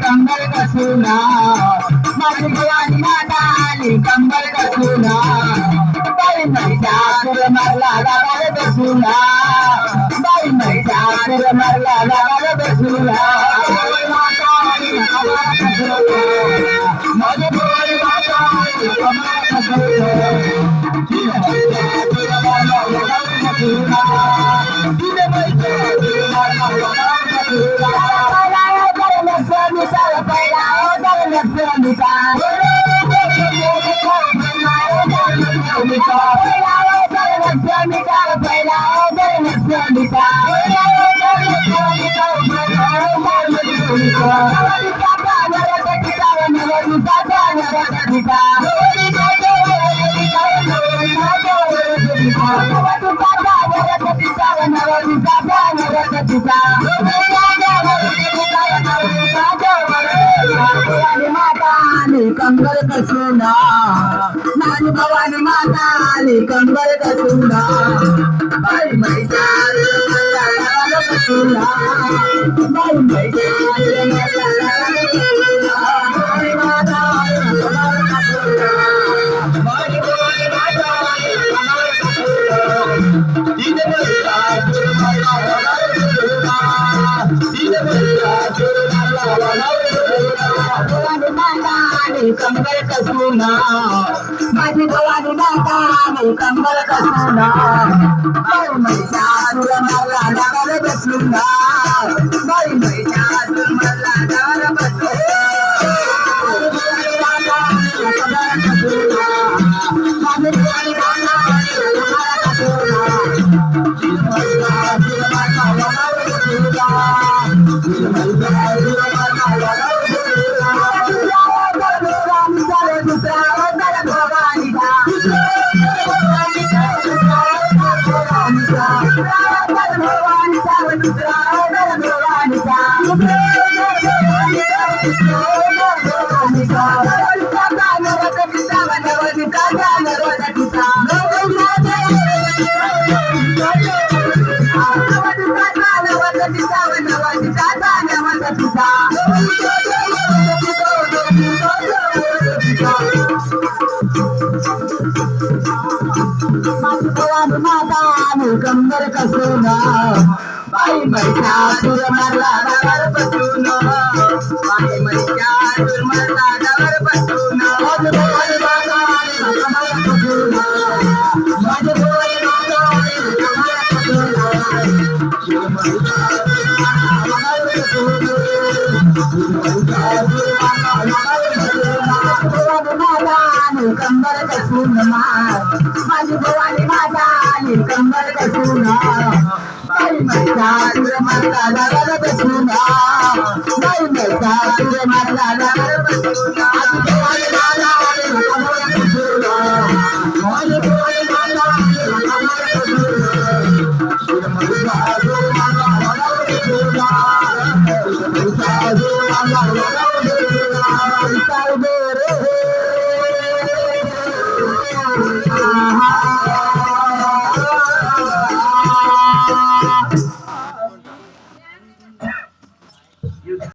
कंबल कसुना माझी भवानी माता आली कंबल कसुना बाई महिषासुर मरला गावाला बसुना बाई महिषासुर मरला गावाला बसुना माता आली गावाला बसुना माझी भवानी माता आली कंबल कसुना कंबल कसुना माझी भवानी माता आली कंबल कसुना बाई महिषासुर मरला गावाला बसुना बाई महिषासुर मरला गावाला बसुना भवानी माता आली कंबल कसुना माझी भवानी माता आली कंबल कसुना तिने महिषासुर मरला गावाला बसुना तिने महिषासुर मरला गावाला बसुना भवानी माता कंबल कसुना माझी भवानी माता आली कंबल कसुना बाई महिषासुर मरला गावाला बसुना बाई महिषासुर मरला गावाला बसुना माझी भवानी माता आली कंबल कसुना महिषासुर मरला गावाला बसुना महिषासुर मरला गावाला कंबल कसुना बाई महिषासुर मरला गावाला बसुना बाई महिषासुर मरला गावाला बसुना माझी भवानी माता आली कंबल कसुना माझी भवानी माता आली कंबल कसुना कंबल कसुना माझी भवानी माता आली कंबल कसुना बाई महिषासुर मरला गावाला बसुना बाई महिषासुर मरला गावाला बसुना